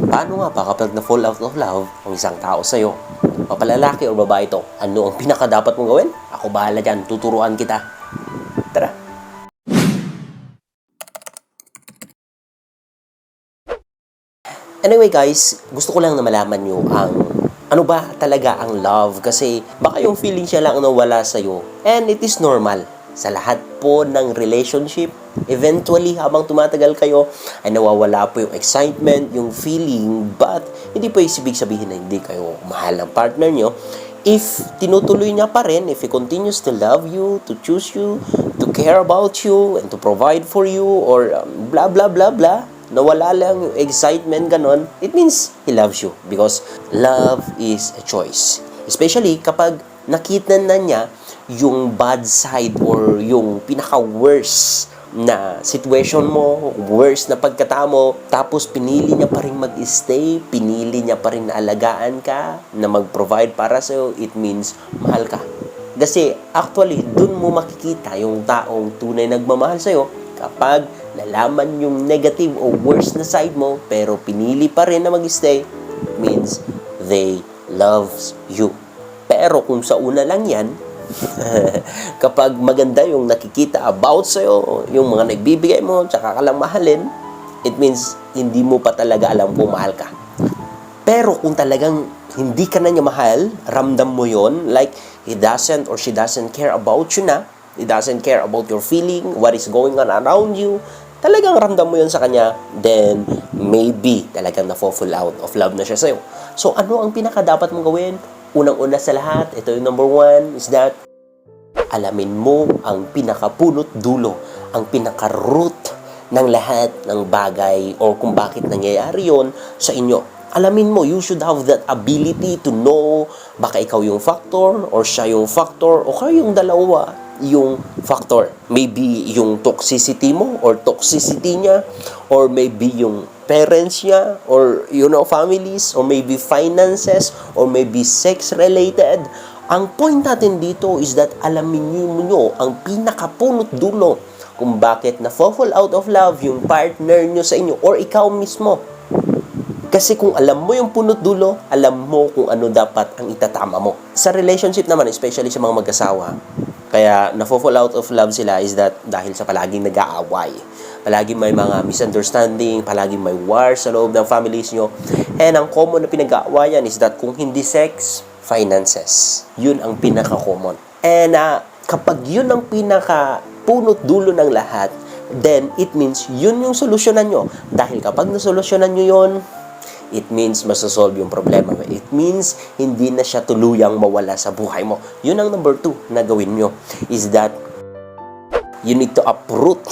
Paano nga ba kapag na-fall out of love ang isang tao sa'yo? Mapalalaki o babae ito? Ano ang pinaka-dapat mong gawin? Ako bahala dyan, tuturuan kita. Tara! Anyway guys, gusto ko lang na malaman nyo ang ano ba talaga ang love, kasi baka yung feeling siya lang nawala sa'yo. And it is normal. Sa lahat po ng relationship, eventually habang tumatagal kayo, ay nawawala po yung excitement, yung feeling, but hindi po ibig sabihin na hindi kayo mahal ng partner nyo. If tinutuloy niya pa rin, if he continues to love you, to choose you, to care about you, and to provide for you, or blah blah blah blah, nawala lang yung excitement, ganon, it means he loves you. Because love is a choice. Especially kapag nakita na niya yung bad side or yung pinaka-worst na situation mo, worst na pagkatamo, tapos pinili niya pa rin mag-stay, pinili niya pa rin na alagaan ka, na mag-provide para sa'yo, it means mahal ka. Kasi actually, dun mo makikita yung taong tunay nagmamahal sa'yo kapag nalaman yung negative o worst na side mo, pero pinili pa rin na mag-stay, means they loves you. Pero kung sa una lang yan, kapag maganda yung nakikita about sa'yo, yung mga nagbibigay mo, tsaka ka lang mahalin, it means hindi mo pa talaga alam kung mahal ka. Pero kung talagang hindi ka na niya mahal, ramdam mo yon, like he doesn't or she doesn't care about you na, he doesn't care about your feeling, what is going on around you, talagang ramdam mo yon sa kanya, then maybe talagang na-fall out of love na siya sa'yo. So ano ang pinaka-dapat mong gawin? Unang-una sa lahat, ito yung number one, is that alamin mo ang pinaka-punot dulo, ang pinaka-root ng lahat ng bagay or kung bakit nangyayari yon sa inyo. Alamin mo, you should have that ability to know, baka ikaw yung factor or siya yung factor o kayo yung dalawa yung factor. Maybe yung toxicity mo or toxicity niya, or maybe yung parents niya, or families, or maybe finances, or maybe sex-related. Ang point natin dito is that alamin nyo ang pinakapunot dulo kung bakit na-fall out of love yung partner nyo sa inyo or ikaw mismo. Kasi kung alam mo yung punot dulo, alam mo kung ano dapat ang itatama mo. Sa relationship naman, especially sa mga mag-asawa, kaya na-fall out of love sila is that dahil sa palaging nag-aaway. Palaging may mga misunderstanding, palaging may war sa loob ng families nyo. And ang common na pinag-aawayan is that kung hindi sex, finances. Yun ang pinaka-common. And kapag yun ang pinaka-punot dulo ng lahat, then it means yun yung solusyonan nyo. Dahil kapag nasolusyonan nyo yun, it means masasolve yung problema mo. It means hindi na siya tuluyang mawala sa buhay mo. Yun ang number 2 na gawin nyo, is that you need to uproot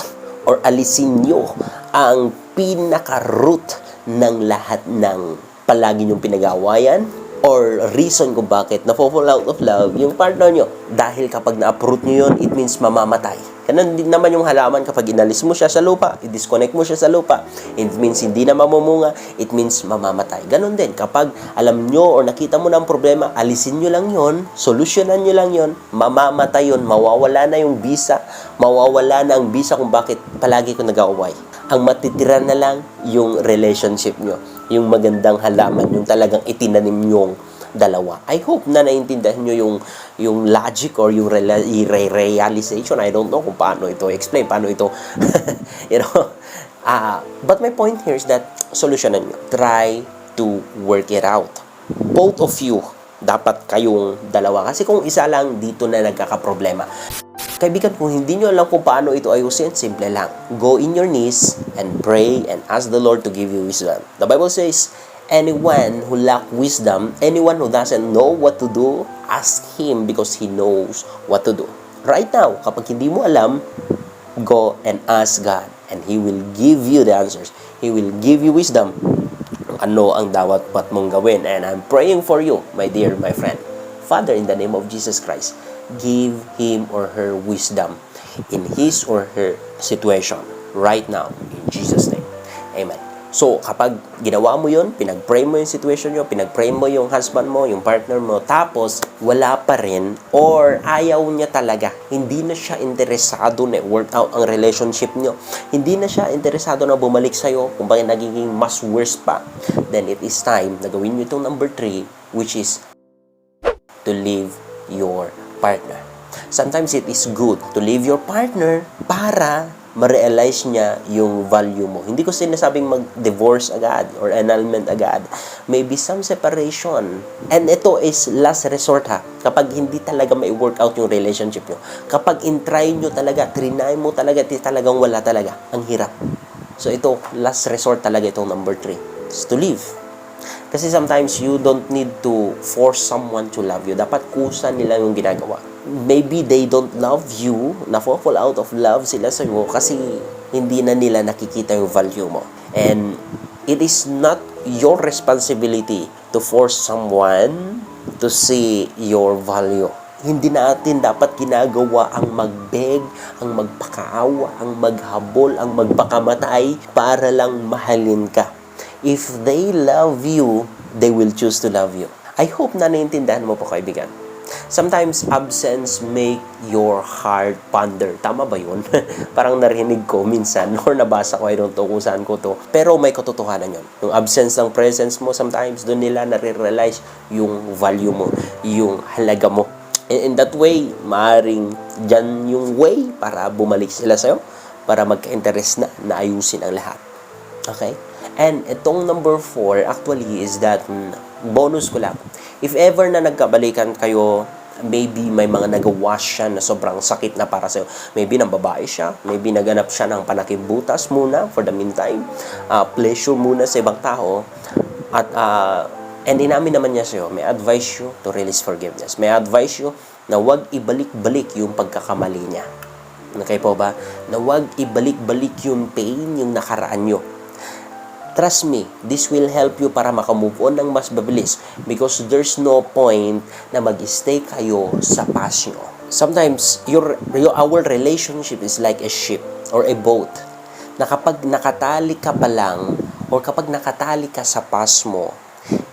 or alisin nyo ang pinaka-root ng lahat ng palagi nyong pinag-aawayan or reason kung bakit na-fall out of love yung partner nyo. Dahil kapag na-uproot nyo yun, it means mamamatay. Ganun din naman yung halaman kapag inalis mo siya sa lupa, i-disconnect mo siya sa lupa, it means hindi na mamumunga, it means mamamatay. Ganun din, kapag alam nyo or nakita mo na ang problema, alisin nyo lang yon, solusyonan nyo lang yon, mamamatay yun, mawawala na yung bisa, mawawala na ang bisa kung bakit palagi ko nag-aaway. Ang matitira na lang yung relationship nyo, yung magandang halaman, yung talagang itinanim nyong dalawa. I hope na naintindihan nyo yung logic or yung realization. I don't know kung paano ito explain, paano ito, but my point here is that solusyonan nyo. Try to work it out. Both of you, dapat kayong dalawa. Kasi kung isa lang, dito na nagkakaproblema. Kaibigan, kung hindi nyo alam kung paano ito ayusin, simple lang. Go in your knees and pray and ask the Lord to give you wisdom. The Bible says, anyone who lacks wisdom, anyone who doesn't know what to do, ask Him because He knows what to do. Right now, kapag hindi mo alam, go and ask God and He will give you the answers. He will give you wisdom. Ano ang dapat mong gawin. And I'm praying for you, my dear, my friend. Father, in the name of Jesus Christ, give him or her wisdom in his or her situation right now. In Jesus' name. Amen. So, kapag ginawa mo yun, pinag-pray mo yung situation nyo, pinag-pray mo yung husband mo, yung partner mo, tapos wala pa rin or ayaw niya talaga, hindi na siya interesado na work out ang relationship nyo, hindi na siya interesado na bumalik sa'yo, kung bakit nagiging mas worse pa, then it is time na gawin nyo itong number 3, which is to leave your partner. Sometimes it is good to leave your partner para ma-realize niya yung value mo. Hindi ko sinasabing mag-divorce agad or annulment agad. Maybe some separation. And ito is last resort ha. Kapag hindi talaga may work out yung relationship nyo. Kapag in-try nyo talaga, trinay mo talaga, talagang wala talaga. Ang hirap. So ito, last resort talaga itong number 3. Is to leave. Kasi sometimes you don't need to force someone to love you. Dapat kusa nila yung ginagawa. Maybe they don't love you, na-fall out of love sila sa'yo kasi hindi na nila nakikita yung value mo. And it is not your responsibility to force someone to see your value. Hindi natin dapat ginagawa ang magbeg, ang magpakaawa, ang maghabol, ang magpakamatay para lang mahalin ka. If they love you, they will choose to love you. I hope na naiintindihan mo po, kaibigan. Sometimes absence make your heart ponder. Tama ba yun? Parang narinig ko minsan or nabasa ko, I don't know kung saan ko to. Pero may katotohanan yun. Yung absence ng presence mo, sometimes doon nila nare-realize yung value mo, yung halaga mo. And in that way, maaaring dyan yung way para bumalik sila sa'yo, para magka-interest na ayusin ang lahat. Okay? And itong number 4 actually is that bonus ko lang. If ever na nagkabalikan kayo, maybe may mga nagawash siya na sobrang sakit na para sa'yo. Maybe nang babae siya, maybe naganap siya ng panakibutas muna for the meantime, pleasure muna sa ibang tao, at and inamin naman niya sa'yo, may advise you to release forgiveness. May advise you na wag ibalik-balik yung pagkakamali niya. Okay po ba? Na wag ibalik-balik yung pain, yung nakaraan nyo. Trust me, this will help you para makamove on ng mas mabilis because there's no point na mag-stay kayo sa past nyo. Sometimes, our relationship is like a ship or a boat na kapag nakatali ka pa lang or kapag nakatali ka sa past mo,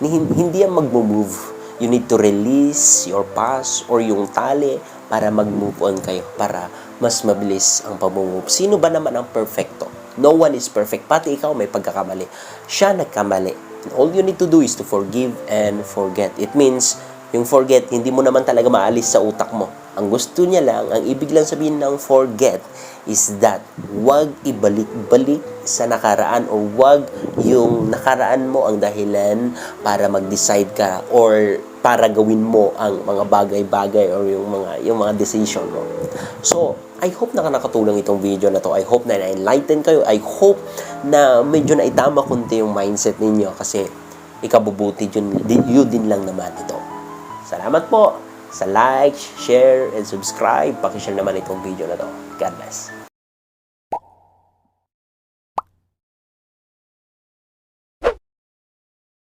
hindi yan mag-move. You need to release your past or yung tali para mag-move on kayo, para mas mabilis ang pag-move. Sino ba naman ang perfecto? No one is perfect. Pati ikaw may pagkakamali. Siya nagkamali. All you need to do is to forgive and forget. It means, yung forget, hindi mo naman talaga maalis sa utak mo. Ang gusto niya lang, ang ibig lang sabihin ng forget is that wag ibalik-balik sa nakaraan or wag yung nakaraan mo ang dahilan para mag-decide ka or para gawin mo ang mga bagay-bagay or yung mga decision mo. So, I hope na nakatulong itong video na to. I hope na na-enlighten kayo. I hope na medyo naitama kunti yung mindset ninyo kasi ikabubuti yun din lang naman ito. Salamat po sa like, share, and subscribe. Pakishare naman itong video na to. God bless.